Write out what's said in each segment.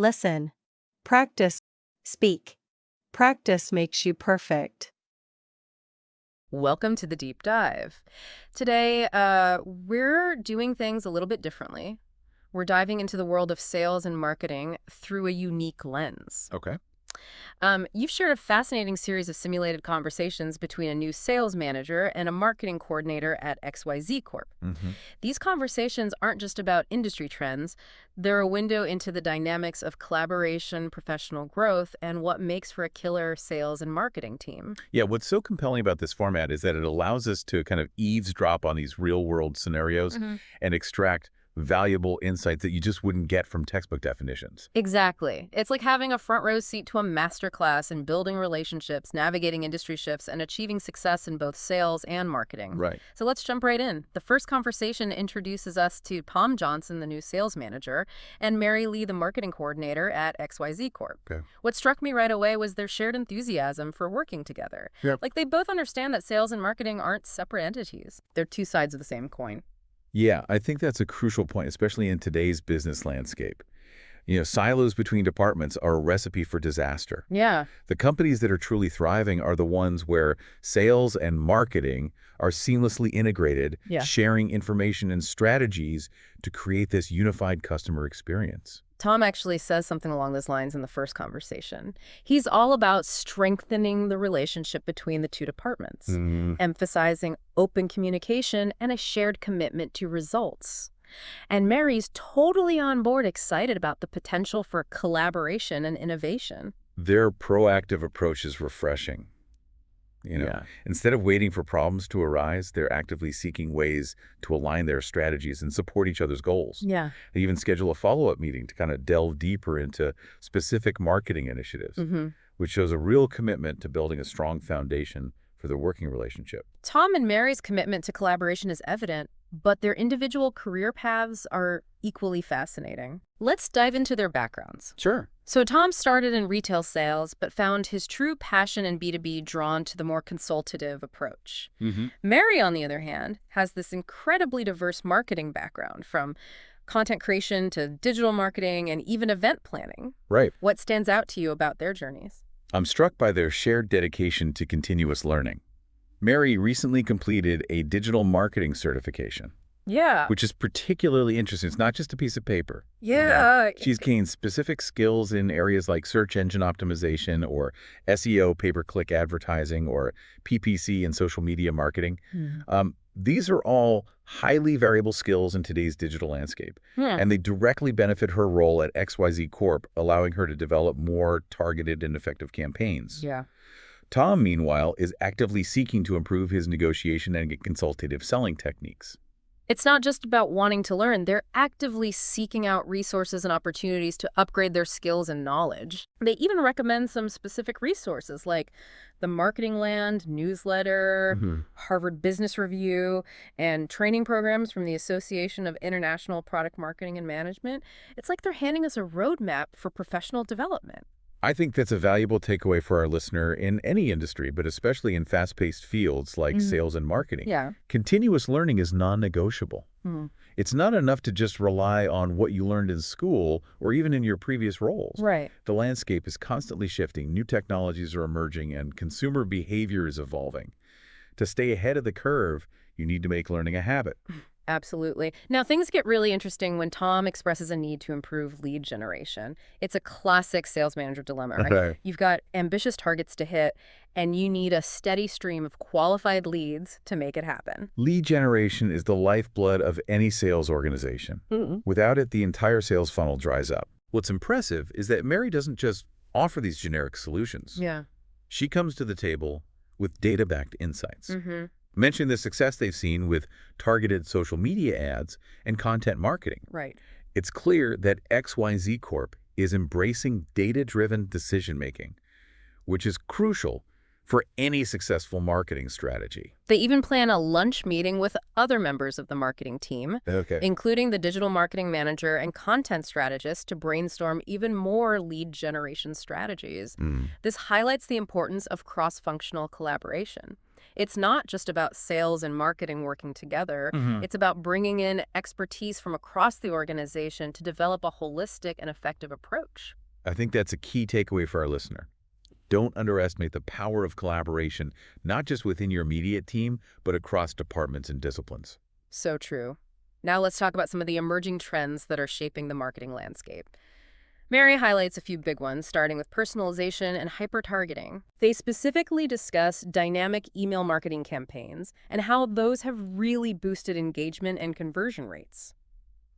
Listen. Practice. Speak. Practice makes you perfect. Welcome to the deep dive. Today, we're doing things a little bit differently. We're diving into the world of sales and marketing through a unique lens. Okay. You've shared a fascinating series of simulated conversations between a new sales manager and a marketing coordinator at XYZ Corp. hmm These conversations aren't just about industry trends. They're a window into the dynamics of collaboration, professional growth, and what makes for a killer sales and marketing team. Yeah, what's so compelling about this format is that it allows us to kind of eavesdrop on these real-world scenarios and extract valuable insights that you just wouldn't get from textbook definitions. Exactly. It's like having a front row seat to a masterclass in building relationships, navigating industry shifts, and achieving success in both sales and marketing. Right. So let's jump right in. The first conversation introduces us to Tom Johnson, the new sales manager, and Mary Lee, the marketing coordinator at XYZ Corp. Okay. What struck me right away was their shared enthusiasm for working together. Yep. Like they both understand that sales and marketing aren't separate entities. They're two sides of the same coin. Yeah, I think that's a crucial point, especially in today's business landscape. Silos between departments are a recipe for disaster. Yeah. The companies that are truly thriving are the ones where sales and marketing are seamlessly integrated, Yeah. sharing information and strategies to create this unified customer experience. Tom actually says something along those lines in the first conversation. He's all about strengthening the relationship between the two departments, emphasizing open communication and a shared commitment to results. And Mary's totally on board, excited about the potential for collaboration and innovation. Their proactive approach is refreshing. Yeah. Instead of waiting for problems to arise, they're actively seeking ways to align their strategies and support each other's goals. Yeah. They even schedule a follow-up meeting to kind of delve deeper into specific marketing initiatives, which shows a real commitment to building a strong foundation for their working relationship. Tom and Mary's commitment to collaboration is evident, but their individual career paths are equally fascinating. Let's dive into their backgrounds. Sure. So Tom started in retail sales, but found his true passion in B2B drawn to the more consultative approach. Mary, on the other hand, has this incredibly diverse marketing background, from content creation to digital marketing and even event planning. Right. What stands out to you about their journeys? I'm struck by their shared dedication to continuous learning. Mary recently completed a digital marketing certification, Yeah. which is particularly interesting. It's not just a piece of paper. Yeah. She's gained specific skills in areas like search engine optimization or SEO, pay-per-click advertising, or PPC and social media marketing. These are all highly variable skills in today's digital landscape, and they directly benefit her role at XYZ Corp, allowing her to develop more targeted and effective campaigns. Yeah. Tom, meanwhile, is actively seeking to improve his negotiation and consultative selling techniques. It's not just about wanting to learn. They're actively seeking out resources and opportunities to upgrade their skills and knowledge. They even recommend some specific resources like the Marketing Land newsletter, Harvard Business Review, and training programs from the Association of International Product Marketing and Management. It's like they're handing us a roadmap for professional development. I think that's a valuable takeaway for our listener in any industry, but especially in fast-paced fields like sales and marketing. Yeah. Continuous learning is non-negotiable. It's not enough to just rely on what you learned in school or even in your previous roles. Right. The landscape is constantly shifting, new technologies are emerging, and consumer behavior is evolving. To stay ahead of the curve, you need to make learning a habit. Absolutely. Now, things get really interesting when Tom expresses a need to improve lead generation. It's a classic sales manager dilemma, right? Okay. You've got ambitious targets to hit, and you need a steady stream of qualified leads to make it happen. Lead generation is the lifeblood of any sales organization. Without it, the entire sales funnel dries up. What's impressive is that Mary doesn't just offer these generic solutions. Yeah. She comes to the table with data-backed insights. Mention the success they've seen with targeted social media ads and content marketing. Right. It's clear that XYZ Corp is embracing data-driven decision-making, which is crucial for any successful marketing strategy. They even plan a lunch meeting with other members of the marketing team, including the digital marketing manager and content strategist, to brainstorm even more lead generation strategies. This highlights the importance of cross-functional collaboration. It's not just about sales and marketing working together. Mhm. It's about bringing in expertise from across the organization to develop a holistic and effective approach. I think that's a key takeaway for our listener. Don't underestimate the power of collaboration, not just within your immediate team, but across departments and disciplines. So true. Now let's talk about some of the emerging trends that are shaping the marketing landscape. Mary highlights a few big ones, starting with personalization and hyper-targeting. They specifically discuss dynamic email marketing campaigns and how those have really boosted engagement and conversion rates.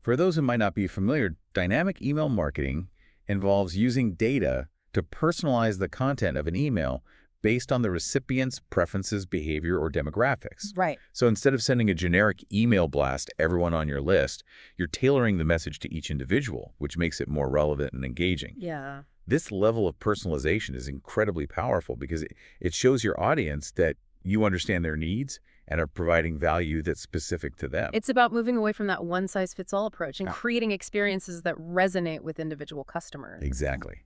For those who might not be familiar, dynamic email marketing involves using data to personalize the content of an email based on the recipient's preferences, behavior, or demographics. Right. So instead of sending a generic email blast to everyone on your list, you're tailoring the message to each individual, which makes it more relevant and engaging. Yeah. This level of personalization is incredibly powerful because it shows your audience that you understand their needs and are providing value that's specific to them. It's about moving away from that one-size-fits-all approach and Ah. creating experiences that resonate with individual customers. Exactly.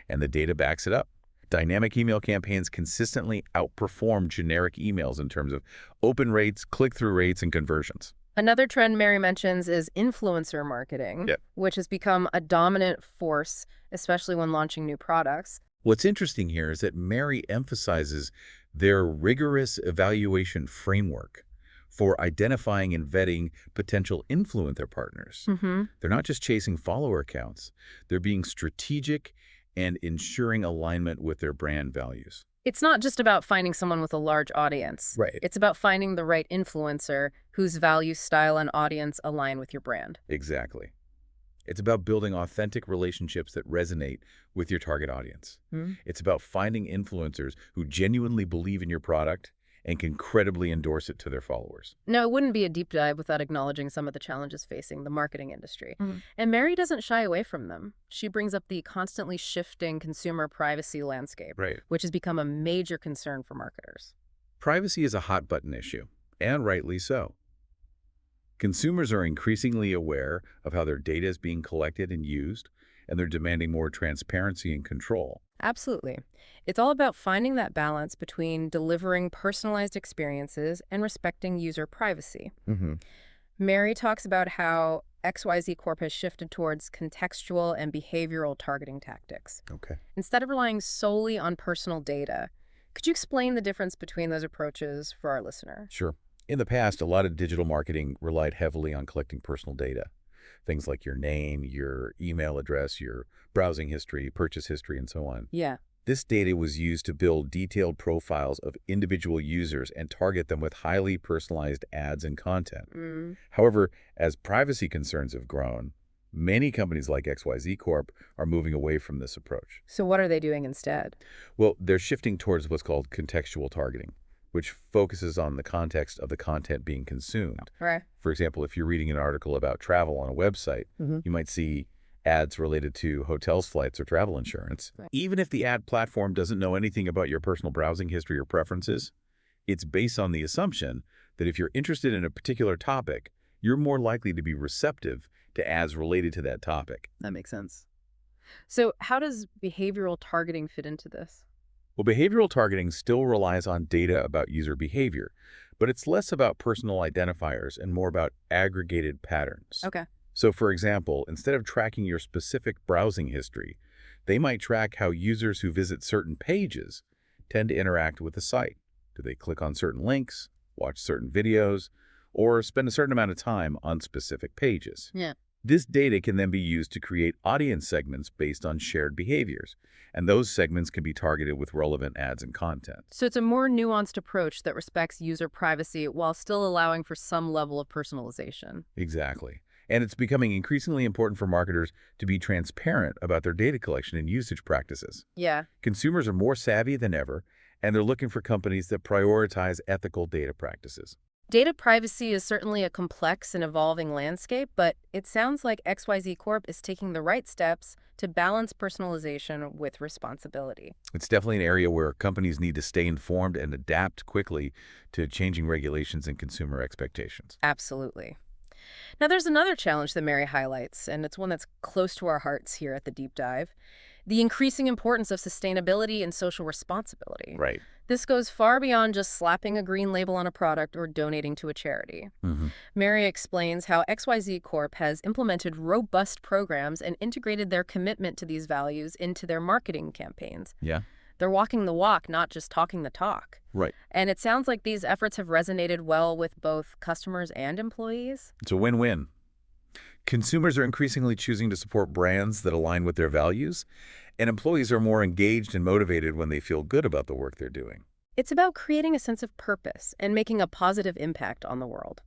And the data backs it up. Dynamic email campaigns consistently outperform generic emails in terms of open rates, click-through rates, and conversions. Another trend Mary mentions is influencer marketing, Yep. which has become a dominant force, especially when launching new products. What's interesting here is that Mary emphasizes their rigorous evaluation framework for identifying and vetting potential influencer partners. Mm-hmm. They're not just chasing follower counts. They're being strategic and ensuring alignment with their brand values. It's not just about finding someone with a large audience. Right. It's about finding the right influencer whose values, style, and audience align with your brand. Exactly. It's about building authentic relationships that resonate with your target audience. It's about finding influencers who genuinely believe in your product and can credibly endorse it to their followers. No, it wouldn't be a deep dive without acknowledging some of the challenges facing the marketing industry. Mhm. And Mary doesn't shy away from them. She brings up the constantly shifting consumer privacy landscape, Right. which has become a major concern for marketers. Privacy is a hot-button issue, and rightly so. Consumers are increasingly aware of how their data is being collected and used, and they're demanding more transparency and control. Absolutely. It's all about finding that balance between delivering personalized experiences and respecting user privacy. Mary talks about how XYZ Corp has shifted towards contextual and behavioral targeting tactics. Okay. Instead of relying solely on personal data, could you explain the difference between those approaches for our listener? Sure. In the past, a lot of digital marketing relied heavily on collecting personal data. Things like your name, your email address, your browsing history, purchase history, and so on. Yeah. This data was used to build detailed profiles of individual users and target them with highly personalized ads and content. However, as privacy concerns have grown, many companies like XYZ Corp are moving away from this approach. So what are they doing instead? Well, they're shifting towards what's called contextual targeting, which focuses on the context of the content being consumed. Right. For example, if you're reading an article about travel on a website, you might see ads related to hotels, flights, or travel insurance. Right. Even if the ad platform doesn't know anything about your personal browsing history or preferences, it's based on the assumption that if you're interested in a particular topic, you're more likely to be receptive to ads related to that topic. That makes sense. So how does behavioral targeting fit into this? Well, behavioral targeting still relies on data about user behavior, but it's less about personal identifiers and more about aggregated patterns. Okay. So, for example, instead of tracking your specific browsing history, they might track how users who visit certain pages tend to interact with the site. Do they click on certain links, watch certain videos, or spend a certain amount of time on specific pages? Yeah. This data can then be used to create audience segments based on shared behaviors, and those segments can be targeted with relevant ads and content. So it's a more nuanced approach that respects user privacy while still allowing for some level of personalization. Exactly. And it's becoming increasingly important for marketers to be transparent about their data collection and usage practices. Yeah. Consumers are more savvy than ever, and they're looking for companies that prioritize ethical data practices. Data privacy is certainly a complex and evolving landscape, but it sounds like XYZ Corp is taking the right steps to balance personalization with responsibility. It's definitely an area where companies need to stay informed and adapt quickly to changing regulations and consumer expectations. Absolutely. Now, there's another challenge that Mary highlights, and it's one that's close to our hearts here at the Deep Dive: the increasing importance of sustainability and social responsibility. Right. This goes far beyond just slapping a green label on a product or donating to a charity. Hmm. Mary explains how XYZ Corp has implemented robust programs and integrated their commitment to these values into their marketing campaigns. Yeah. They're walking the walk, not just talking the talk. Right. And it sounds like these efforts have resonated well with both customers and employees. It's a win-win. Consumers are increasingly choosing to support brands that align with their values, and employees are more engaged and motivated when they feel good about the work they're doing. It's about creating a sense of purpose and making a positive impact on the world.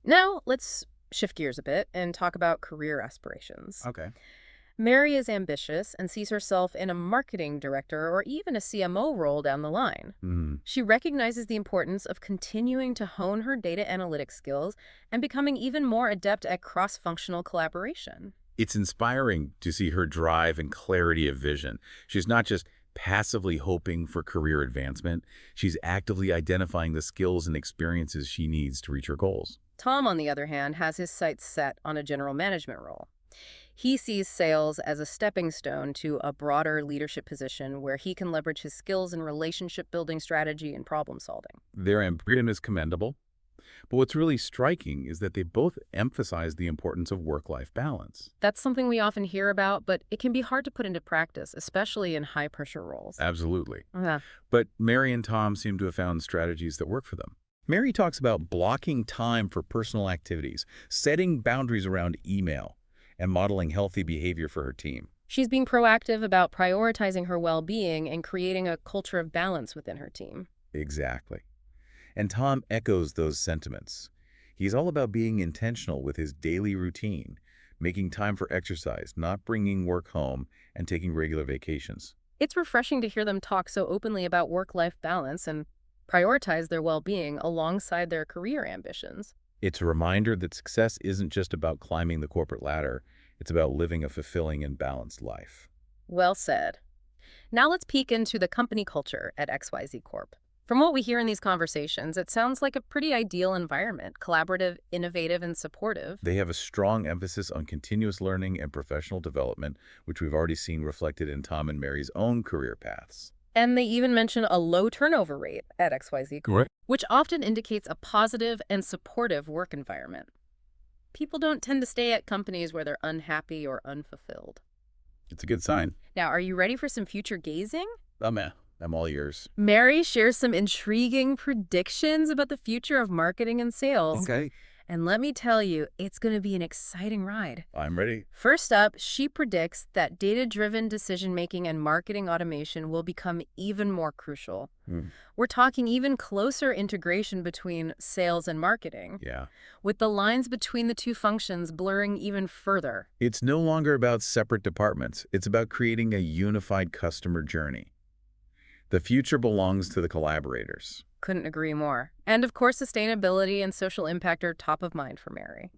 Now, let's shift gears a bit and talk about career aspirations. Okay. Mary is ambitious and sees herself in a marketing director or even a CMO role down the line. She recognizes the importance of continuing to hone her data analytics skills and becoming even more adept at cross-functional collaboration. It's inspiring to see her drive and clarity of vision. She's not just passively hoping for career advancement. She's actively identifying the skills and experiences she needs to reach her goals. Tom, on the other hand, has his sights set on a general management role. He sees sales as a stepping stone to a broader leadership position where he can leverage his skills in relationship building strategy and problem solving. Their ambition is commendable, but what's really striking is that they both emphasize the importance of work-life balance. That's something we often hear about, but it can be hard to put into practice, especially in high-pressure roles. Absolutely. Yeah. But Mary and Tom seem to have found strategies that work for them. Mary talks about blocking time for personal activities, setting boundaries around email, and modeling healthy behavior for her team. She's being proactive about prioritizing her well-being and creating a culture of balance within her team. Exactly. And Tom echoes those sentiments. He's all about being intentional with his daily routine, making time for exercise, not bringing work home, and taking regular vacations. It's refreshing to hear them talk so openly about work-life balance and prioritize their well-being alongside their career ambitions. It's a reminder that success isn't just about climbing the corporate ladder. It's about living a fulfilling and balanced life. Well said. Now let's peek into the company culture at XYZ Corp. From what we hear in these conversations, it sounds like a pretty ideal environment, collaborative, innovative, and supportive. They have a strong emphasis on continuous learning and professional development, which we've already seen reflected in Tom and Mary's own career paths. And they even mention a low turnover rate at XYZ Corp, Right. which often indicates a positive and supportive work environment. People don't tend to stay at companies where they're unhappy or unfulfilled. It's a good sign. Now, are you ready for some future gazing? I'm all ears. Mary shares some intriguing predictions about the future of marketing and sales. Okay. And let me tell you, it's going to be an exciting ride. I'm ready. First up, she predicts that data-driven decision-making and marketing automation will become even more crucial. We're talking even closer integration between sales and marketing, Yeah. with the lines between the two functions blurring even further. It's no longer about separate departments. It's about creating a unified customer journey. The future belongs to the collaborators. Couldn't agree more. And of course, sustainability and social impact are top of mind for Mary.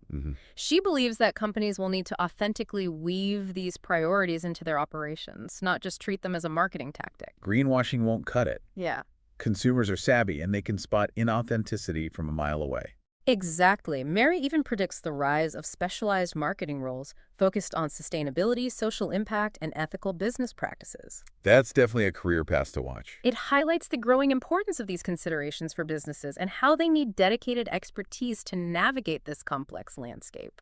She believes that companies will need to authentically weave these priorities into their operations, not just treat them as a marketing tactic. Greenwashing won't cut it. Yeah. Consumers are savvy, and they can spot inauthenticity from a mile away. Exactly. Mary even predicts the rise of specialized marketing roles focused on sustainability, social impact, and ethical business practices. That's definitely a career path to watch. It highlights the growing importance of these considerations for businesses and how they need dedicated expertise to navigate this complex landscape.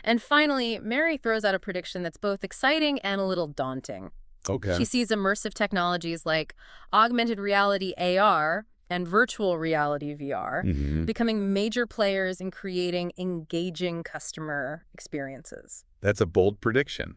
And finally, Mary throws out a prediction that's both exciting and a little daunting. Okay. She sees immersive technologies like augmented reality AR and virtual reality VR becoming major players in creating engaging customer experiences. That's a bold prediction.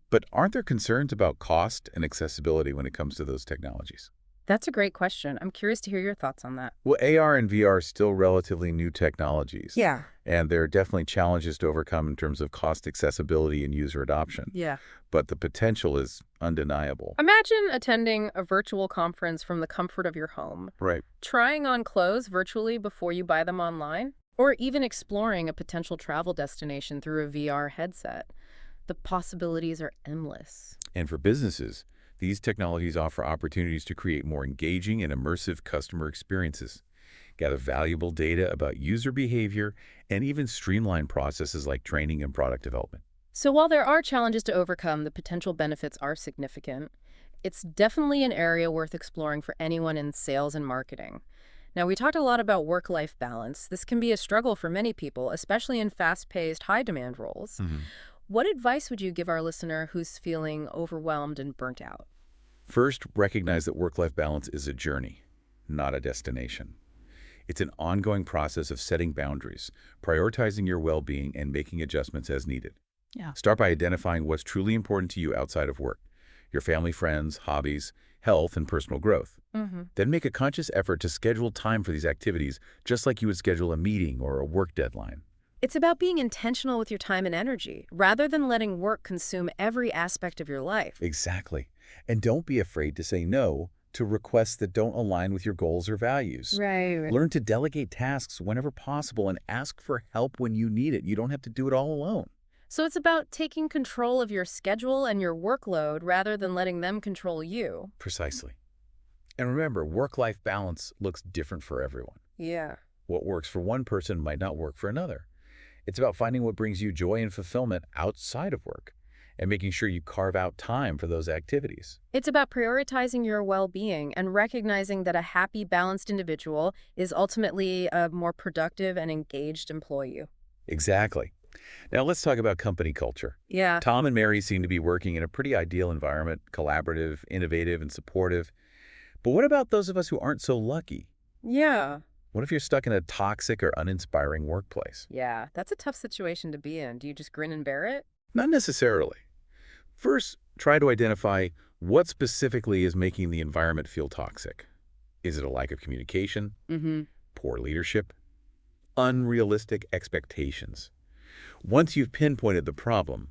But aren't there concerns about cost and accessibility when it comes to those technologies? That's a great question. I'm curious to hear your thoughts on that. Well, AR and VR are still relatively new technologies. Yeah. And there are definitely challenges to overcome in terms of cost accessibility and user adoption. Yeah. But the potential is undeniable. Imagine attending a virtual conference from the comfort of your home, Right. trying on clothes virtually before you buy them online, or even exploring a potential travel destination through a VR headset. The possibilities are endless. And for businesses, these technologies offer opportunities to create more engaging and immersive customer experiences, gather valuable data about user behavior, and even streamline processes like training and product development. So while there are challenges to overcome, the potential benefits are significant. It's definitely an area worth exploring for anyone in sales and marketing. Now, we talked a lot about work-life balance. This can be a struggle for many people, especially in fast-paced, high-demand roles. What advice would you give our listener who's feeling overwhelmed and burnt out? First, recognize that work-life balance is a journey, not a destination. It's an ongoing process of setting boundaries, prioritizing your well-being, and making adjustments as needed. Yeah. Start by identifying what's truly important to you outside of work, your family, friends, hobbies, health, and personal growth. Then make a conscious effort to schedule time for these activities, just like you would schedule a meeting or a work deadline. It's about being intentional with your time and energy, rather than letting work consume every aspect of your life. Exactly. And don't be afraid to say no to requests that don't align with your goals or values. Right. Learn to delegate tasks whenever possible and ask for help when you need it. You don't have to do it all alone. So it's about taking control of your schedule and your workload rather than letting them control you. Precisely. And remember, work-life balance looks different for everyone. Yeah. What works for one person might not work for another. It's about finding what brings you joy and fulfillment outside of work and making sure you carve out time for those activities. It's about prioritizing your well-being and recognizing that a happy, balanced individual is ultimately a more productive and engaged employee. Exactly. Now let's talk about company culture. Yeah. Tom and Mary seem to be working in a pretty ideal environment, collaborative, innovative, and supportive. But what about those of us who aren't so lucky? Yeah. What if you're stuck in a toxic or uninspiring workplace? Yeah, that's a tough situation to be in. Do you just grin and bear it? Not necessarily. First, try to identify what specifically is making the environment feel toxic. Is it a lack of communication, poor leadership, unrealistic expectations? Once you've pinpointed the problem,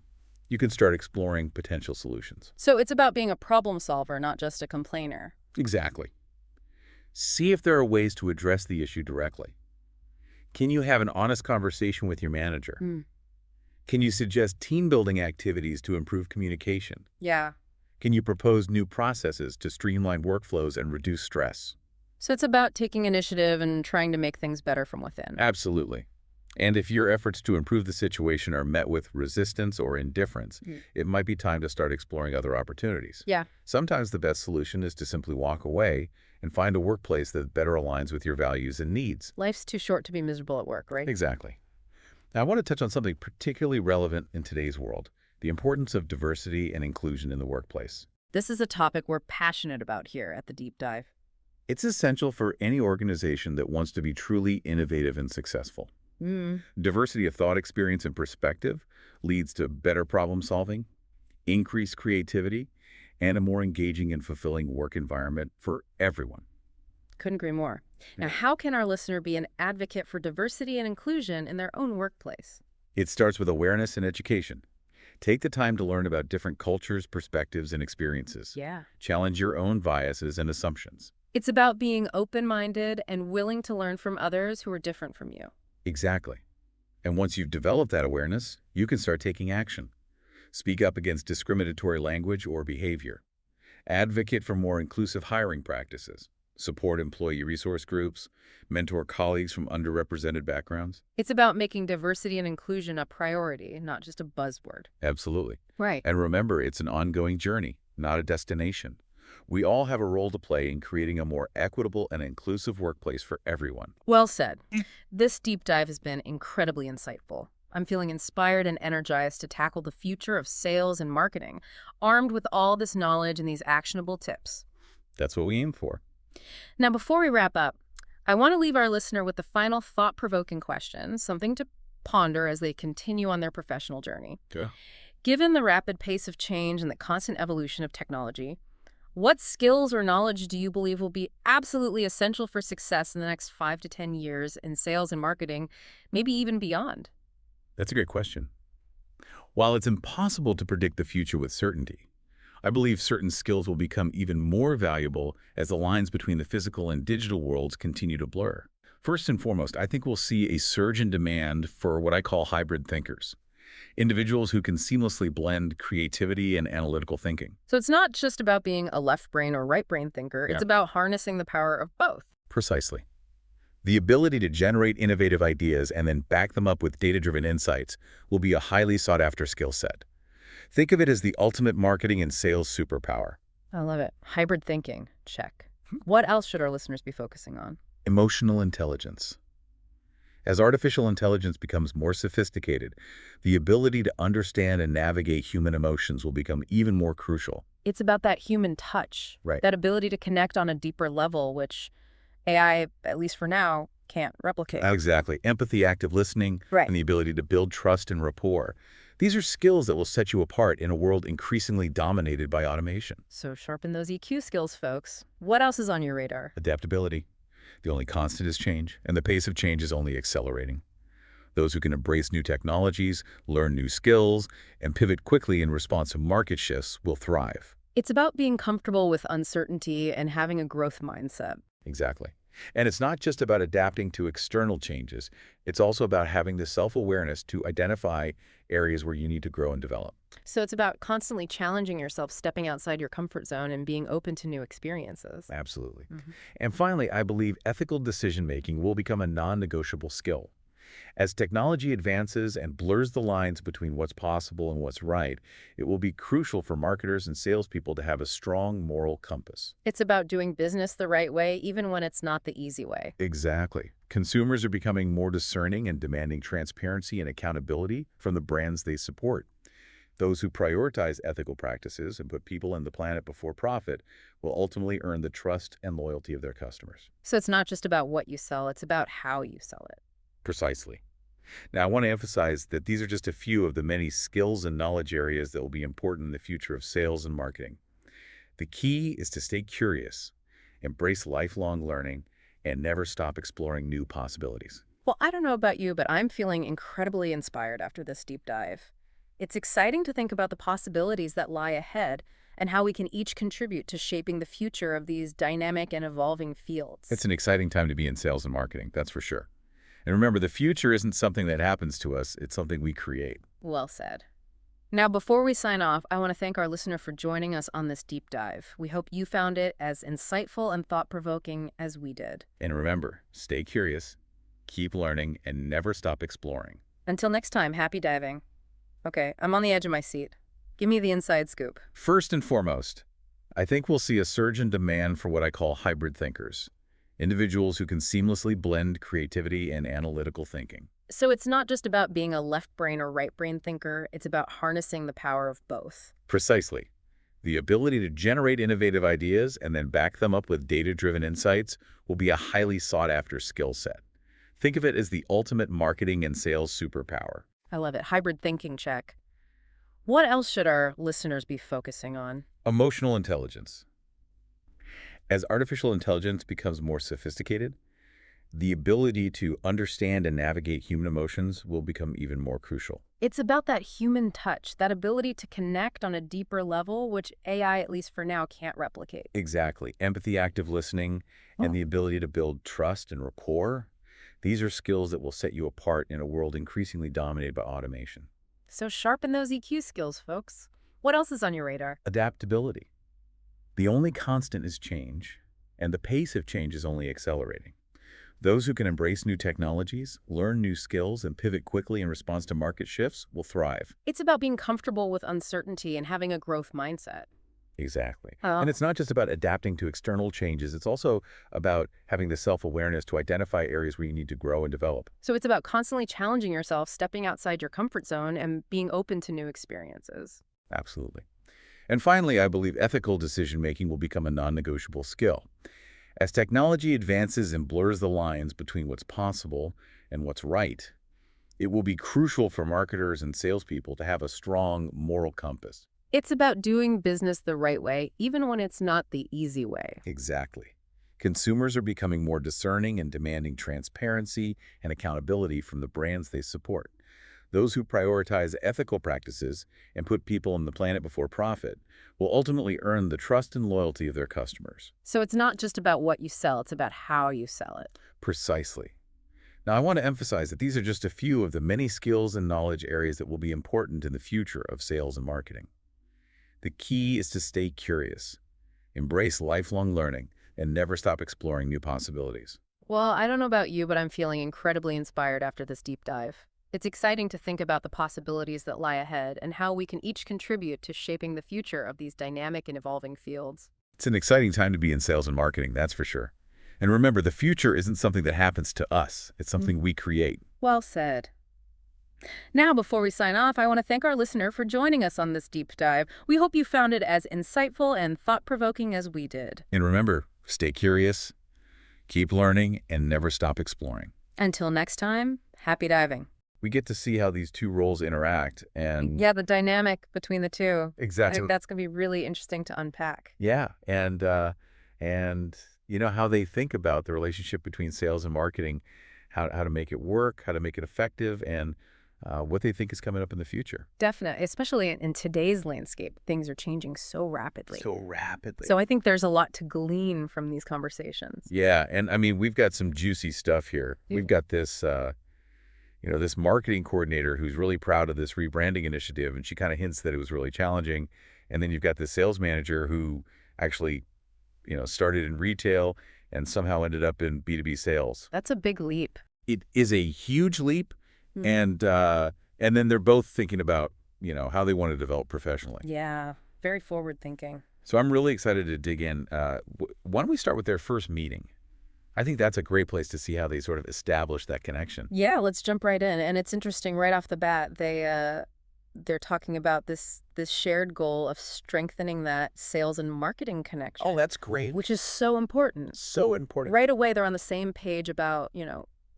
you can start exploring potential solutions. So it's about being a problem solver, not just a complainer. Exactly. See if there are ways to address the issue directly. Can you have an honest conversation with your manager? Can you suggest team-building activities to improve communication? Yeah. Can you propose new processes to streamline workflows and reduce stress? So it's about taking initiative and trying to make things better from within. Absolutely. And if your efforts to improve the situation are met with resistance or indifference, it might be time to start exploring other opportunities. Yeah. Sometimes the best solution is to simply walk away and find a workplace that better aligns with your values and needs. Life's too short to be miserable at work, right? Exactly. Now, I want to touch on something particularly relevant in today's world, the importance of diversity and inclusion in the workplace. This is a topic we're passionate about here at The Deep Dive. It's essential for any organization that wants to be truly innovative and successful. Diversity of thought, experience, and perspective leads to better problem solving, increased creativity, and a more engaging and fulfilling work environment for everyone. Couldn't agree more. Now, how can our listener be an advocate for diversity and inclusion in their own workplace? It starts with awareness and education. Take the time to learn about different cultures, perspectives, and experiences. Yeah. Challenge your own biases and assumptions. It's about being open-minded and willing to learn from others who are different from you. Exactly. And once you've developed that awareness, you can start taking action. Speak up against discriminatory language or behavior. Advocate for more inclusive hiring practices. Support employee resource groups. Mentor colleagues from underrepresented backgrounds. It's about making diversity and inclusion a priority, not just a buzzword. Absolutely. Right. And remember, it's an ongoing journey, not a destination. We all have a role to play in creating a more equitable and inclusive workplace for everyone. Well said. This deep dive has been incredibly insightful. I'm feeling inspired and energized to tackle the future of sales and marketing, armed with all this knowledge and these actionable tips. That's what we aim for. Now, before we wrap up, I want to leave our listener with the final thought-provoking question, something to ponder as they continue on their professional journey. Yeah. Given the rapid pace of change and the constant evolution of technology, what skills or knowledge do you believe will be absolutely essential for success in the next 5 to 10 years in sales and marketing, maybe even beyond? That's a great question. While it's impossible to predict the future with certainty, I believe certain skills will become even more valuable as the lines between the physical and digital worlds continue to blur. First and foremost, I think we'll see a surge in demand for what I call hybrid thinkers. Individuals who can seamlessly blend creativity and analytical thinking. So it's not just about being a left brain or right brain thinker, Yeah. It's about harnessing the power of both. Precisely. The ability to generate innovative ideas and then back them up with data-driven insights will be a highly sought-after skill set. Think of it as the ultimate marketing and sales superpower. I love it. Hybrid thinking, check. What else should our listeners be focusing on? Emotional intelligence. As artificial intelligence becomes more sophisticated, the ability to understand and navigate human emotions will become even more crucial. It's about that human touch, Right. that ability to connect on a deeper level, which AI, at least for now, can't replicate. Exactly. Empathy, active listening, Right. and the ability to build trust and rapport. These are skills that will set you apart in a world increasingly dominated by automation. So sharpen those EQ skills, folks. What else is on your radar? Adaptability. The only constant is change, and the pace of change is only accelerating. Those who can embrace new technologies, learn new skills, and pivot quickly in response to market shifts will thrive. It's about being comfortable with uncertainty and having a growth mindset. Exactly. And it's not just about adapting to external changes. It's also about having the self-awareness to identify areas where you need to grow and develop. So it's about constantly challenging yourself, stepping outside your comfort zone, and being open to new experiences. Absolutely. Mhm. And finally, I believe ethical decision-making will become a non-negotiable skill. As technology advances and blurs the lines between what's possible and what's right, it will be crucial for marketers and salespeople to have a strong moral compass. It's about doing business the right way, even when it's not the easy way. Exactly. Consumers are becoming more discerning and demanding transparency and accountability from the brands they support. Those who prioritize ethical practices and put people and the planet before profit will ultimately earn the trust and loyalty of their customers. So it's not just about what you sell, it's about how you sell it. Precisely. Now, I want to emphasize that these are just a few of the many skills and knowledge areas that will be important in the future of sales and marketing. The key is to stay curious, embrace lifelong learning, and never stop exploring new possibilities. Well, I don't know about you, but I'm feeling incredibly inspired after this deep dive. It's exciting to think about the possibilities that lie ahead and how we can each contribute to shaping the future of these dynamic and evolving fields. It's an exciting time to be in sales and marketing, that's for sure. And remember, the future isn't something that happens to us, it's something we create. Well said. Now, before we sign off, I want to thank our listener for joining us on this deep dive. We hope you found it as insightful and thought-provoking as we did. And remember, stay curious, keep learning, and never stop exploring. Until next time, happy diving. Okay, I'm on the edge of my seat. Give me the inside scoop. First and foremost, I think we'll see a surge in demand for what I call hybrid thinkers. Individuals who can seamlessly blend creativity and analytical thinking. So it's not just about being a left brain or right brain thinker, it's about harnessing the power of both. Precisely. The ability to generate innovative ideas and then back them up with data-driven insights will be a highly sought-after skill set. Think of it as the ultimate marketing and sales superpower. I love it. Hybrid thinking check. What else should our listeners be focusing on? Emotional intelligence. As artificial intelligence becomes more sophisticated, the ability to understand and navigate human emotions will become even more crucial. It's about that human touch, that ability to connect on a deeper level, which AI, at least for now, can't replicate. Exactly. Empathy, active listening, and the ability to build trust and rapport. These are skills that will set you apart in a world increasingly dominated by automation. So sharpen those EQ skills, folks. What else is on your radar? Adaptability. The only constant is change, and the pace of change is only accelerating. Those who can embrace new technologies, learn new skills, and pivot quickly in response to market shifts will thrive. It's about being comfortable with uncertainty and having a growth mindset. Exactly. Oh. And it's not just about adapting to external changes, it's also about having the self-awareness to identify areas where you need to grow and develop. So it's about constantly challenging yourself, stepping outside your comfort zone, and being open to new experiences. Absolutely. And finally, I believe ethical decision-making will become a non-negotiable skill. As technology advances and blurs the lines between what's possible and what's right, it will be crucial for marketers and salespeople to have a strong moral compass. It's about doing business the right way, even when it's not the easy way. Exactly. Consumers are becoming more discerning and demanding transparency and accountability from the brands they support. Those who prioritize ethical practices and put people and the planet before profit will ultimately earn the trust and loyalty of their customers. So it's not just about what you sell, it's about how you sell it. Precisely. Now, I want to emphasize that these are just a few of the many skills and knowledge areas that will be important in the future of sales and marketing. The key is to stay curious, embrace lifelong learning, and never stop exploring new possibilities. Well, I don't know about you, but I'm feeling incredibly inspired after this deep dive. It's exciting to think about the possibilities that lie ahead and how we can each contribute to shaping the future of these dynamic and evolving fields. It's an exciting time to be in sales and marketing, that's for sure. And remember, the future isn't something that happens to us. It's something we create. Well said. Now, before we sign off, I want to thank our listener for joining us on this deep dive. We hope you found it as insightful and thought-provoking as we did. And remember, stay curious, keep learning, and never stop exploring. Until next time, happy diving. We get to see how these two roles interact and... Yeah, the dynamic between the two. I Exactly. think that's going to be really interesting to unpack. Yeah, and you know how they think about the relationship between sales and marketing, how to make it work, how to make it effective, and what they think is coming up in the future. Definitely, especially in today's landscape, things are changing so rapidly. So rapidly. So I think there's a lot to glean from these conversations. Yeah, and I mean, we've got some juicy stuff here. Yeah. We've got this, this marketing coordinator who's really proud of this rebranding initiative, and she kind of hints that it was really challenging. And then you've got this sales manager who actually, started in retail and somehow ended up in B2B sales. That's a big leap. It is a huge leap, and then they're both thinking about, how they want to develop professionally. Yeah, very forward thinking. So I'm really excited to dig in. Why don't we start with their first meeting? I think that's a great place to see how they sort of establish that connection. Yeah, let's jump right in. And it's interesting, right off the bat, they're talking about this shared goal of strengthening that sales and marketing connection. Oh, that's great. Which is so important. So important. Right away, they're on the same page about,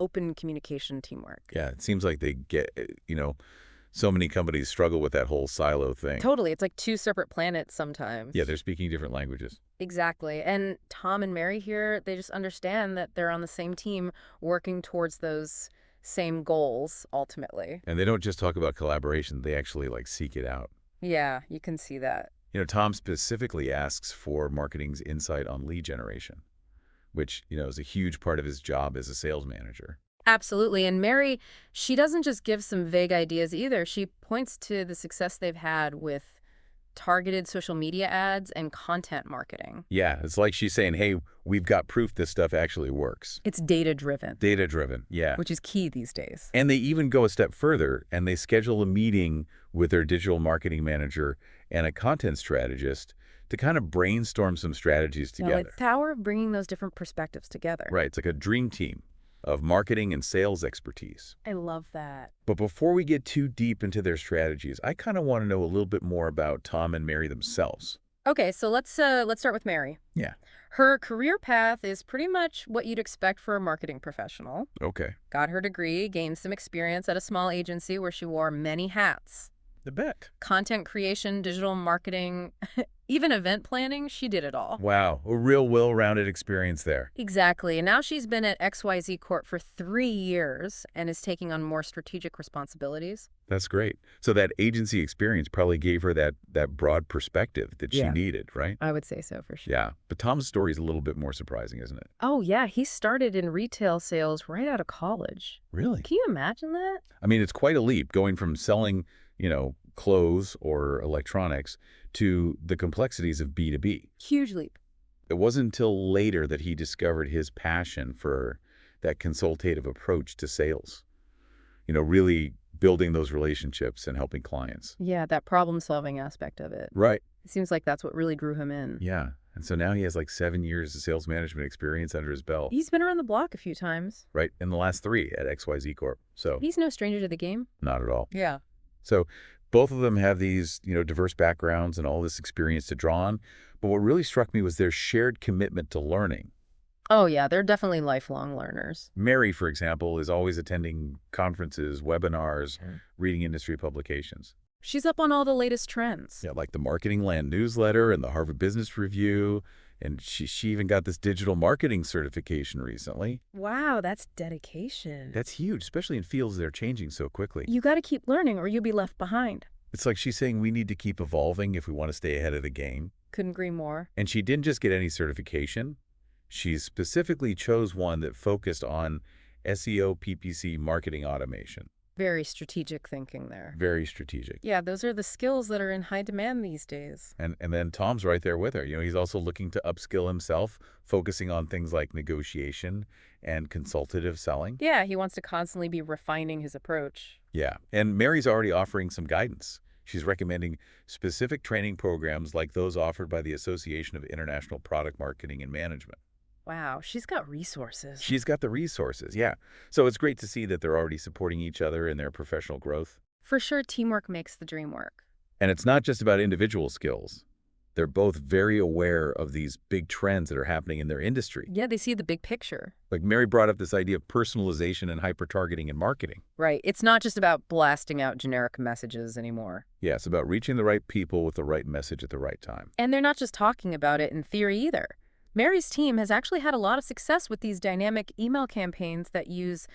open communication teamwork. Yeah, it seems like they get, so many companies struggle with that whole silo thing. Totally. It's like two separate planets sometimes. Yeah, they're speaking different languages. Exactly. And Tom and Mary here, they just understand that they're on the same team working towards those same goals ultimately. And they don't just talk about collaboration, they actually seek it out. Yeah, you can see that. Tom specifically asks for marketing's insight on lead generation, which, is a huge part of his job as a sales manager. Absolutely. And Mary, she doesn't just give some vague ideas either. She points to the success they've had with targeted social media ads and content marketing. Yeah, it's like she's saying, hey, we've got proof this stuff actually works. It's data-driven. Data-driven, yeah. Which is key these days. And they even go a step further, and they schedule a meeting with their digital marketing manager and a content strategist to kind of brainstorm some strategies together. It's the power of bringing those different perspectives together. Right, it's like a dream team of marketing and sales expertise. I love that. But before we get too deep into their strategies, I kind of want to know a little bit more about Tom and Mary themselves. Okay, so let's start with Mary. Yeah. Her career path is pretty much what you'd expect for a marketing professional. Okay. Got her degree, gained some experience at a small agency where she wore many hats. The bet. Content creation, digital marketing, even event planning, she did it all. Wow, a real well-rounded experience there. Exactly. And now she's been at XYZ Corp for 3 years and is taking on more strategic responsibilities. That's great. So that agency experience probably gave her that broad perspective that she needed, right? I would say so for sure. Yeah, but Tom's story is a little bit more surprising, isn't it? Oh, yeah. He started in retail sales right out of college. Really? Can you imagine that? I mean, it's quite a leap going from selling, clothes or electronics to the complexities of B2B. Huge leap. It wasn't until later that he discovered his passion for that consultative approach to sales. Really building those relationships and helping clients. Yeah, that problem-solving aspect of it. Right. It seems like that's what really drew him in. Yeah. And so now he has 7 years of sales management experience under his belt. He's been around the block a few times. Right. In the last 3 at XYZ Corp. So He's no stranger to the game. not at all. Yeah. So both of them have these, diverse backgrounds and all this experience to draw on. But what really struck me was their shared commitment to learning. Oh, yeah, they're definitely lifelong learners. Mary, for example, is always attending conferences, webinars, reading industry publications. She's up on all the latest trends. Yeah, like the Marketing Land newsletter and the Harvard Business Review. And she even got this digital marketing certification recently. Wow, that's dedication. That's huge, especially in fields that are changing so quickly. You got to keep learning or you'll be left behind. It's like she's saying we need to keep evolving if we want to stay ahead of the game. Couldn't agree more. And she didn't just get any certification. She specifically chose one that focused on SEO PPC marketing automation. Very strategic thinking there. Very strategic. Yeah, those are the skills that are in high demand these days. And then Tom's right there with her. He's also looking to upskill himself, focusing on things like negotiation and consultative selling. Yeah, he wants to constantly be refining his approach. Yeah. And Mary's already offering some guidance. She's recommending specific training programs like those offered by the Association of International Product Marketing and Management. Wow, she's got resources. She's got the resources, yeah. So it's great to see that they're already supporting each other in their professional growth. For sure, teamwork makes the dream work. And it's not just about individual skills. They're both very aware of these big trends that are happening in their industry. Yeah, they see the big picture. Like Mary brought up this idea of personalization and hyper-targeting in marketing. Right. It's not just about blasting out generic messages anymore. Yeah, it's about reaching the right people with the right message at the right time. And they're not just talking about it in theory either. Mary's team has actually had a lot of success with these dynamic email campaigns that use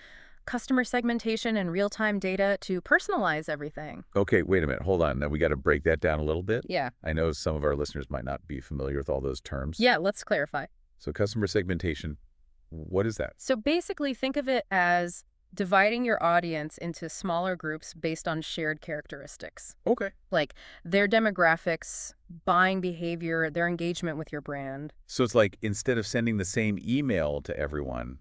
customer segmentation and real-time data to personalize everything. Okay, wait a minute. Hold on. Now we got to break that down a little bit. Yeah. I know some of our listeners might not be familiar with all those terms. Yeah, let's clarify. So customer segmentation, what is that? So basically, think of it as dividing your audience into smaller groups based on shared characteristics, Okay. like their demographics, buying behavior, their engagement with your brand. So it's like instead of sending the same email to everyone,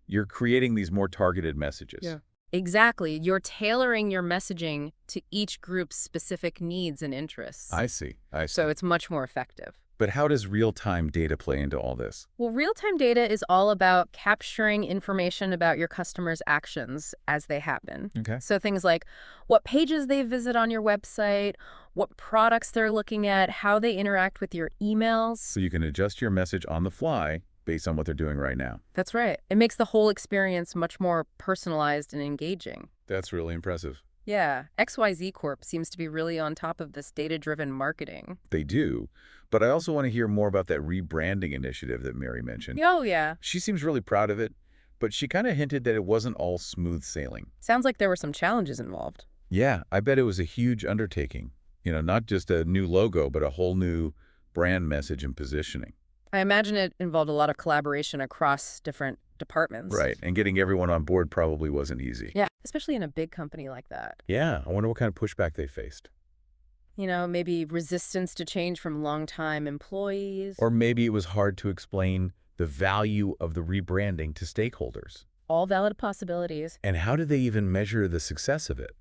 you're creating these more targeted messages. Yeah. Exactly. You're tailoring your messaging to each group's specific needs and interests. I see. So it's much more effective. But how does real-time data play into all this? Well, real-time data is all about capturing information about your customers' actions as they happen. Okay. So things like what pages they visit on your website, what products they're looking at, how they interact with your emails. So you can adjust your message on the fly based on what they're doing right now. That's right. It makes the whole experience much more personalized and engaging. That's really impressive. Yeah, XYZ Corp seems to be really on top of this data-driven marketing. They do. But I also want to hear more about that rebranding initiative that Mary mentioned. Oh, yeah. She seems really proud of it, but she kind of hinted that it wasn't all smooth sailing. Sounds like there were some challenges involved. Yeah, I bet it was a huge undertaking. Not just a new logo, but a whole new brand message and positioning. I imagine it involved a lot of collaboration across different departments. Right, and getting everyone on board probably wasn't easy. Yeah, especially in a big company like that. Yeah, I wonder what kind of pushback they faced. Maybe resistance to change from longtime employees. Or maybe it was hard to explain the value of the rebranding to stakeholders. All valid possibilities. And how did they even measure the success of it?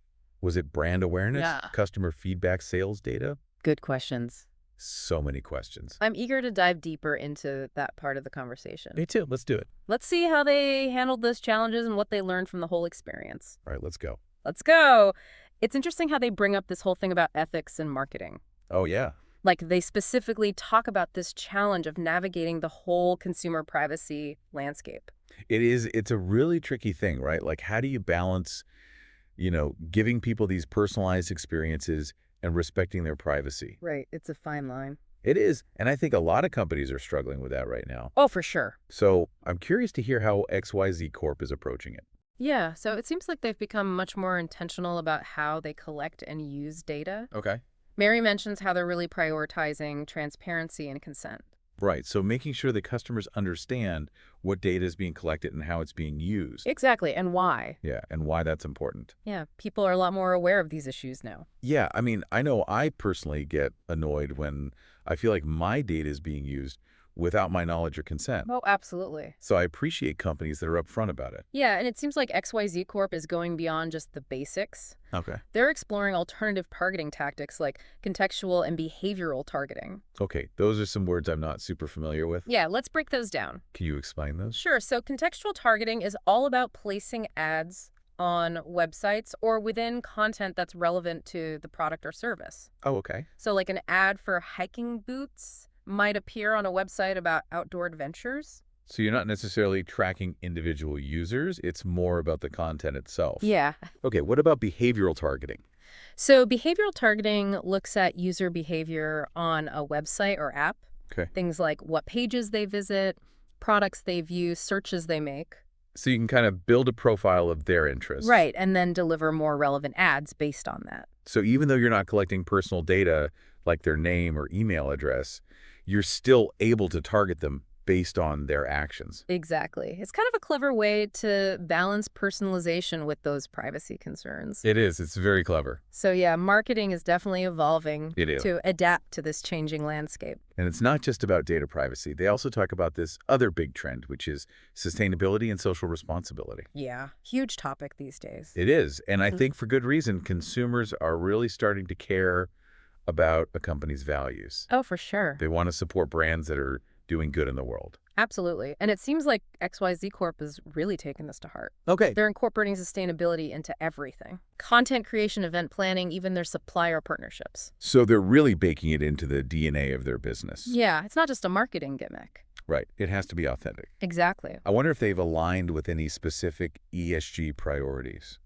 Was it brand awareness, Yeah. customer feedback, sales data? Good questions. So many questions. I'm eager to dive deeper into that part of the conversation. Me too. Let's do it. Let's see how they handled those challenges and what they learned from the whole experience. All right, let's go. Let's go. It's interesting how they bring up this whole thing about ethics and marketing. Oh, yeah. Like, they specifically talk about this challenge of navigating the whole consumer privacy landscape. It's a really tricky thing, right? Like, how do you balance, giving people these personalized experiences and respecting their privacy? Right. It's a fine line. It is. And I think a lot of companies are struggling with that right now. Oh, for sure. So I'm curious to hear how XYZ Corp is approaching it. Yeah, so it seems like they've become much more intentional about how they collect and use data. Okay. Mary mentions how they're really prioritizing transparency and consent. Right. So making sure that customers understand what data is being collected and how it's being used. Exactly, and why. Yeah, and why that's important. Yeah, people are a lot more aware of these issues now. Yeah, I mean, I know I personally get annoyed when I feel like my data is being used without my knowledge or consent. Oh, absolutely. So I appreciate companies that are upfront about it. Yeah, and it seems like XYZ Corp is going beyond just the basics. Okay. They're exploring alternative targeting tactics like contextual and behavioral targeting. Okay, those are some words I'm not super familiar with. Yeah, let's break those down. Can you explain those? Sure, so contextual targeting is all about placing ads on websites or within content that's relevant to the product or service. Oh, okay. So like an ad for hiking boots might appear on a website about outdoor adventures. So you're not necessarily tracking individual users, it's more about the content itself. Yeah. Okay, what about behavioral targeting? So behavioral targeting looks at user behavior on a website or app. Okay. Things like what pages they visit, products they view, searches they make. So you can kind of build a profile of their interests. Right, and then deliver more relevant ads based on that. So even though you're not collecting personal data like their name or email address, you're still able to target them based on their actions. Exactly. It's kind of a clever way to balance personalization with those privacy concerns. It is. It's very clever. So yeah, marketing is definitely evolving It is. to adapt to this changing landscape. And it's not just about data privacy. They also talk about this other big trend, which is sustainability and social responsibility. Yeah, huge topic these days. It is. And I think for good reason, consumers are really starting to care about a company's values. Oh, for sure. They want to support brands that are doing good in the world. Absolutely. And it seems like XYZ Corp is really taking this to heart. Okay. They're incorporating sustainability into everything. Content creation, event planning, even their supplier partnerships. So they're really baking it into the DNA of their business. Yeah, it's not just a marketing gimmick. Right. It has to be authentic. Exactly. I wonder if they've aligned with any specific ESG priorities.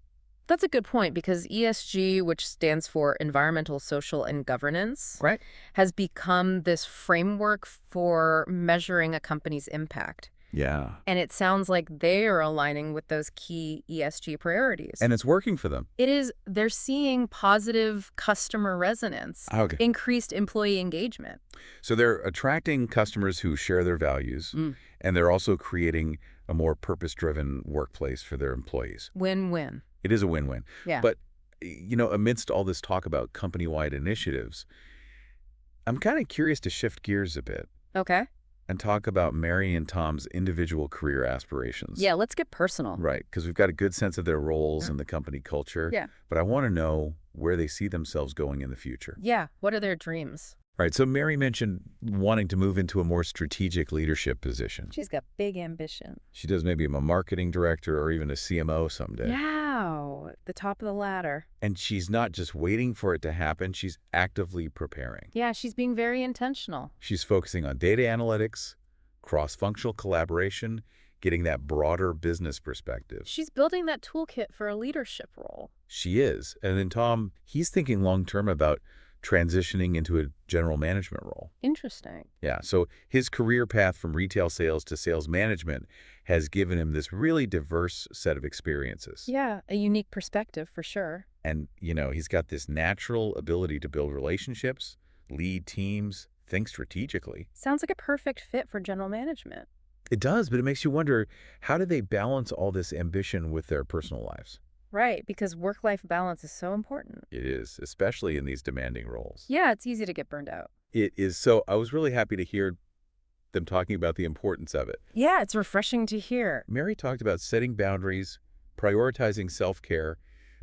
That's a good point because ESG, which stands for Environmental, Social, and Governance, Right. has become this framework for measuring a company's impact. Yeah. And it sounds like they are aligning with those key ESG priorities. And it's working for them. They're seeing positive customer resonance, Okay. increased employee engagement. So they're attracting customers who share their values, and they're also creating a more purpose-driven workplace for their employees. Win-win. It is a win-win. Yeah. But, amidst all this talk about company-wide initiatives, I'm kind of curious to shift gears a bit Okay. and talk about Mary and Tom's individual career aspirations. Yeah, let's get personal. Right, because we've got a good sense of their roles in the company culture. Yeah. But I want to know where they see themselves going in the future. Yeah. What are their dreams? Right, so Mary mentioned wanting to move into a more strategic leadership position. She's got big ambition. She does maybe a marketing director or even a CMO someday. Wow. The top of the ladder. And she's not just waiting for it to happen, she's actively preparing. Yeah, she's being very intentional. She's focusing on data analytics, cross-functional collaboration, getting that broader business perspective. She's building that toolkit for a leadership role. She is. And then Tom, he's thinking long-term about transitioning into a general management role. Interesting. Yeah, so his career path from retail sales to sales management has given him this really diverse set of experiences. Yeah, a unique perspective for sure. And, he's got this natural ability to build relationships, lead teams, think strategically. Sounds like a perfect fit for general management. It does, but it makes you wonder, how do they balance all this ambition with their personal lives? Right, because work-life balance is so important. It is, especially in these demanding roles. Yeah, it's easy to get burned out. It is. So I was really happy to hear them talking about the importance of it. Yeah, it's refreshing to hear. Mary talked about setting boundaries, prioritizing self-care,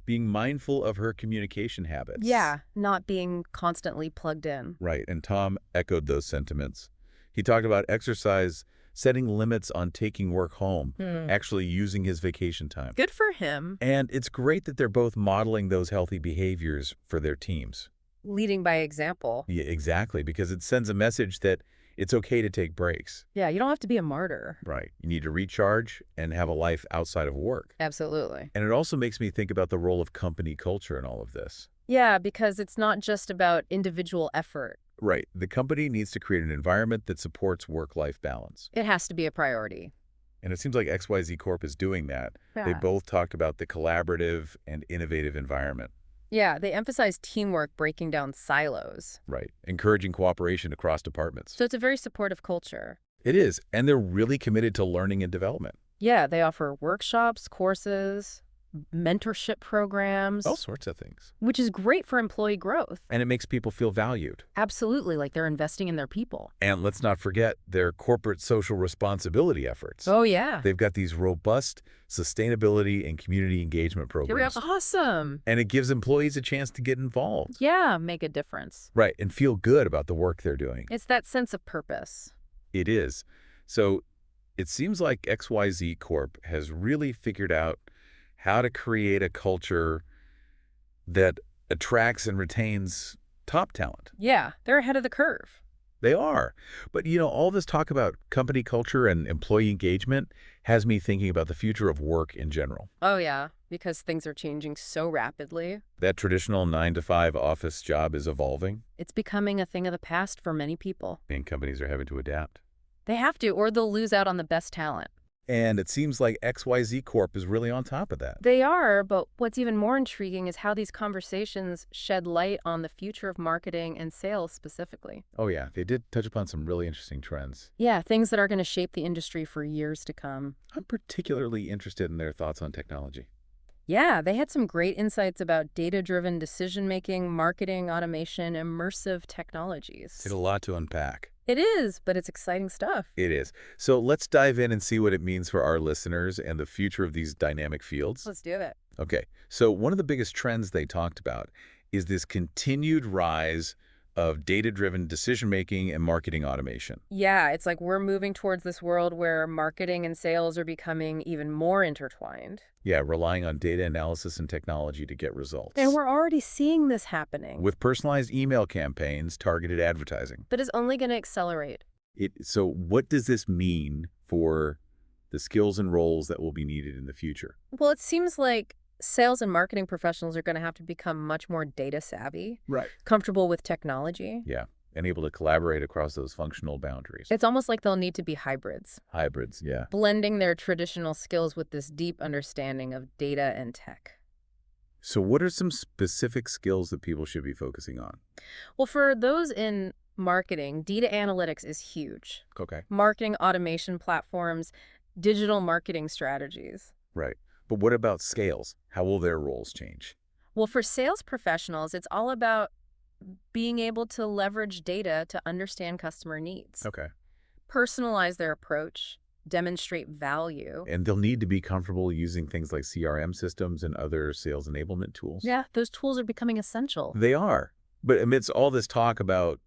being mindful of her communication habits. Yeah, not being constantly plugged in. Right, and Tom echoed those sentiments. He talked about exercise, setting limits on taking work home, actually using his vacation time. Good for him. And it's great that they're both modeling those healthy behaviors for their teams. Leading by example. Yeah, exactly, because it sends a message that it's okay to take breaks. Yeah, you don't have to be a martyr. Right. You need to recharge and have a life outside of work. Absolutely. And it also makes me think about the role of company culture in all of this. Yeah, because it's not just about individual effort. Right. The company needs to create an environment that supports work-life balance. It has to be a priority. And it seems like XYZ Corp is doing that. They both talked about the collaborative and innovative environment. Yeah, they emphasize teamwork, breaking down silos. Right. Encouraging cooperation across departments. So it's a very supportive culture. It is. And they're really committed to learning and development. Yeah, they offer workshops, courses, mentorship programs. All sorts of things. Which is great for employee growth. And it makes people feel valued. Absolutely, like they're investing in their people. And let's not forget their corporate social responsibility efforts. Oh, yeah. They've got these robust sustainability and community engagement programs. Awesome. And it gives employees a chance to get involved. Yeah, make a difference. Right, and feel good about the work they're doing. It's that sense of purpose. It is. So it seems like XYZ Corp has really figured out how to create a culture that attracts and retains top talent. Yeah, they're ahead of the curve. They are. But, all this talk about company culture and employee engagement has me thinking about the future of work in general. Oh, yeah, because things are changing so rapidly. That traditional 9-to-5 office job is evolving, It's becoming a thing of the past for many people. and companies are having to adapt. They have to, or they'll lose out on the best talent. And it seems like XYZ Corp is really on top of that. They are, but what's even more intriguing is how these conversations shed light on the future of marketing and sales specifically. Oh yeah, they did touch upon some really interesting trends. Yeah, things that are going to shape the industry for years to come. I'm particularly interested in their thoughts on technology. Yeah, they had some great insights about data-driven decision-making, marketing, automation, immersive technologies. It's a lot to unpack. It is, but it's exciting stuff. It is. So let's dive in and see what it means for our listeners and the future of these dynamic fields. Let's do it. Okay, so one of the biggest trends they talked about is this continued rise of data-driven decision-making and marketing automation. Yeah, it's like we're moving towards this world where marketing and sales are becoming even more intertwined. Yeah, relying on data analysis and technology to get results. And we're already seeing this happening. With personalized email campaigns, targeted advertising. But it's only going to accelerate. So what does this mean for the skills and roles that will be needed in the future? Well, it seems like sales and marketing professionals are going to have to become much more data savvy, Right. comfortable with technology. Yeah, and able to collaborate across those functional boundaries. It's almost like they'll need to be hybrids, Hybrids, yeah. blending their traditional skills with this deep understanding of data and tech. So what are some specific skills that people should be focusing on? Well, for those in marketing, data analytics is huge. Okay. Marketing automation platforms, digital marketing strategies. Right. But what about scales? How will their roles change? Well, for sales professionals, it's all about being able to leverage data to understand customer needs, Okay. personalize their approach, demonstrate value. And they'll need to be comfortable using things like CRM systems and other sales enablement tools. Yeah, those tools are becoming essential. They are. But amidst all this talk about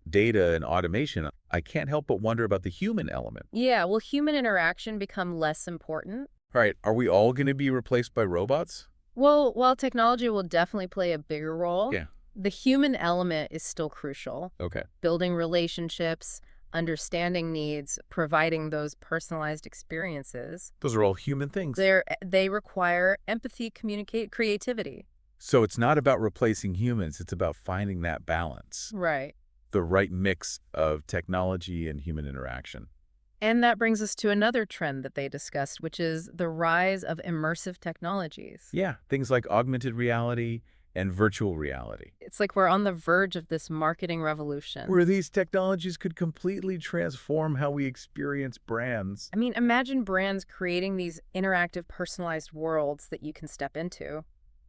data and automation, I can't help but wonder about the human element. Yeah, will human interaction become less important? All right, are we all going to be replaced by robots? Well, while technology will definitely play a bigger role, Yeah. the human element is still crucial. Okay. Building relationships, understanding needs, providing those personalized experiences. Those are all human things. They require empathy, communicate, creativity. So it's not about replacing humans, it's about finding that balance, Right. the right mix of technology and human interaction. And that brings us to another trend that they discussed, which is the rise of immersive technologies. Yeah, things like augmented reality and virtual reality, It's like we're on the verge of this marketing revolution. where these technologies could completely transform how we experience brands. I mean, imagine brands creating these interactive, personalized worlds that you can step into.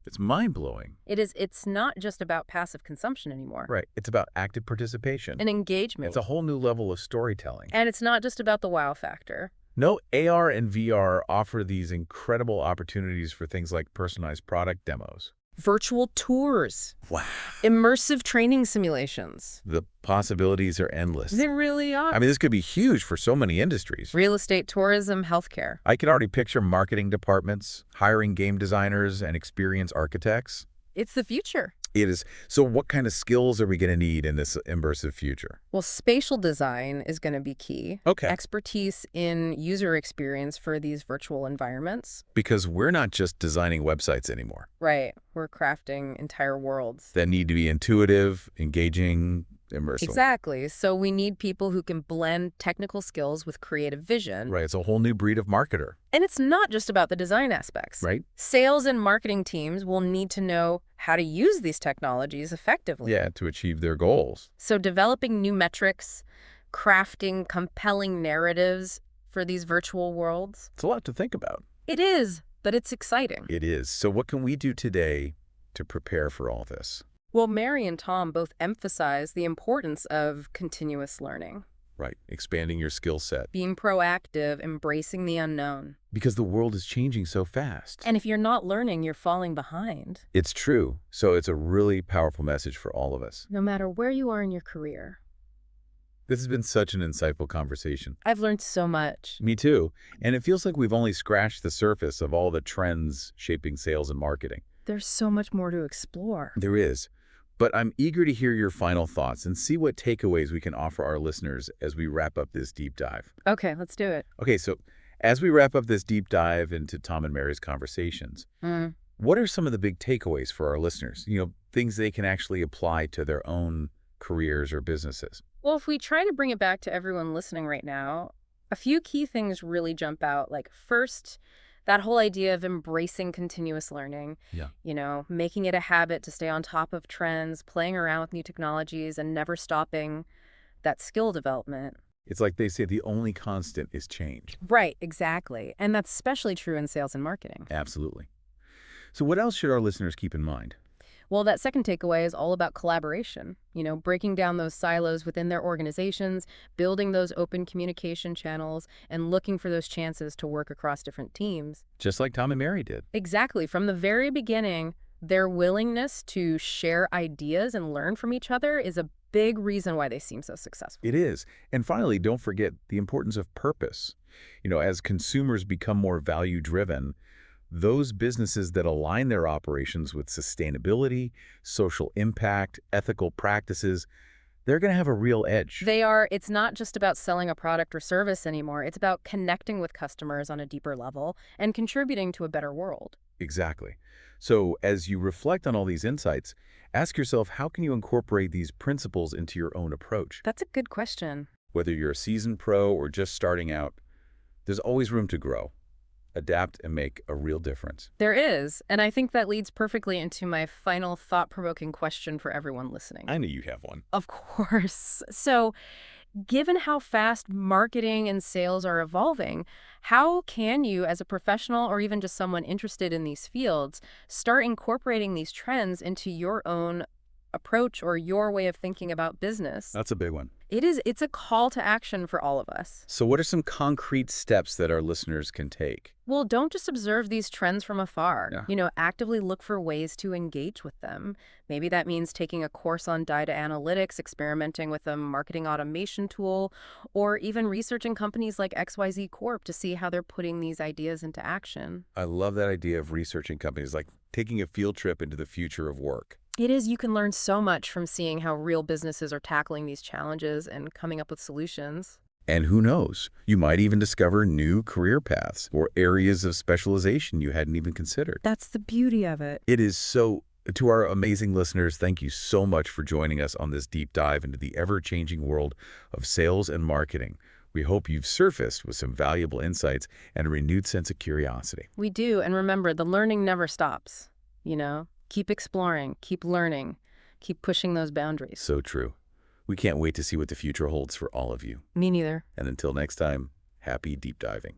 It's mind-blowing. It's not just about passive consumption anymore. Right. It's about active participation. And engagement. It's a whole new level of storytelling. And it's not just about the wow factor. No, AR and VR offer these incredible opportunities for things like personalized product demos. Virtual tours, Wow. immersive training simulations. The possibilities are endless. They really are. I mean, this could be huge for so many industries. Real estate, tourism, healthcare. I can already picture marketing departments hiring game designers and experienced architects. It's the future. It is. So what kind of skills are we going to need in this immersive future? Well, spatial design is going to be key. Okay. Expertise in user experience for these virtual environments. Because we're not just designing websites anymore. Right. We're crafting entire worlds. That need to be intuitive, engaging, immersive. Exactly. So we need people who can blend technical skills with creative vision. Right. It's a whole new breed of marketer. And it's not just about the design aspects. Right. Sales and marketing teams will need to know how to use these technologies effectively. Yeah, to achieve their goals. So developing new metrics, crafting compelling narratives for these virtual worlds. It's a lot to think about. It is, but it's exciting. It is. So what can we do today to prepare for all this? Well, Mary and Tom both emphasize the importance of continuous learning, Right. Expanding your skill set. being proactive, embracing the unknown. Because the world is changing so fast. And if you're not learning, you're falling behind. It's true. So it's a really powerful message for all of us. No matter where you are in your career. This has been such an insightful conversation. I've learned so much. Me too. And it feels like we've only scratched the surface of all the trends shaping sales and marketing. There's so much more to explore. There is. But I'm eager to hear your final thoughts and see what takeaways we can offer our listeners as we wrap up this deep dive. Okay, let's do it. Okay, so as we wrap up this deep dive into Tom and Mary's conversations, what are some of the big takeaways for our listeners? Things they can actually apply to their own careers or businesses. Well, if we try to bring it back to everyone listening right now, A few key things really jump out. Like, first, that whole idea of embracing continuous learning, Yeah. making it a habit to stay on top of trends, playing around with new technologies, and never stopping that skill development. It's like they say the only constant is change. Right, exactly. And that's especially true in sales and marketing. Absolutely. So what else should our listeners keep in mind? Well, that second takeaway is all about collaboration, breaking down those silos within their organizations, building those open communication channels, and looking for those chances to work across different teams. Just like Tom and Mary did. Exactly. From the very beginning, their willingness to share ideas and learn from each other is a big reason why they seem so successful. It is. And finally, don't forget the importance of purpose. As consumers become more value-driven, those businesses that align their operations with sustainability, social impact, ethical practices, they're going to have a real edge. It's not just about selling a product or service anymore. It's about connecting with customers on a deeper level and contributing to a better world. Exactly. So as you reflect on all these insights, ask yourself, how can you incorporate these principles into your own approach? That's a good question. Whether you're a seasoned pro or just starting out, there's always room to grow, adapt, and make a real difference. There is, and I think that leads perfectly into my final thought-provoking question for everyone listening. I knew you'd have one. Of course. So, given how fast marketing and sales are evolving, how can you, as a professional or even just someone interested in these fields, start incorporating these trends into your own approach or your way of thinking about business? That's a big one. It's a call to action for all of us. So what are some concrete steps that our listeners can take? Well, don't just observe these trends from afar. Yeah. Actively look for ways to engage with them. Maybe that means taking a course on data analytics, experimenting with a marketing automation tool, or even researching companies like XYZ Corp to see how they're putting these ideas into action. I love that idea of researching companies, like taking a field trip into the future of work. It is. You can learn so much from seeing how real businesses are tackling these challenges and coming up with solutions. And who knows, you might even discover new career paths or areas of specialization you hadn't even considered. That's the beauty of it. It is so. To our amazing listeners, thank you so much for joining us on this deep dive into the ever-changing world of sales and marketing. We hope you've surfaced with some valuable insights and a renewed sense of curiosity. We do. And remember, the learning never stops. Keep exploring, keep learning, keep pushing those boundaries. So true. We can't wait to see what the future holds for all of you. Me neither. And until next time, happy deep diving.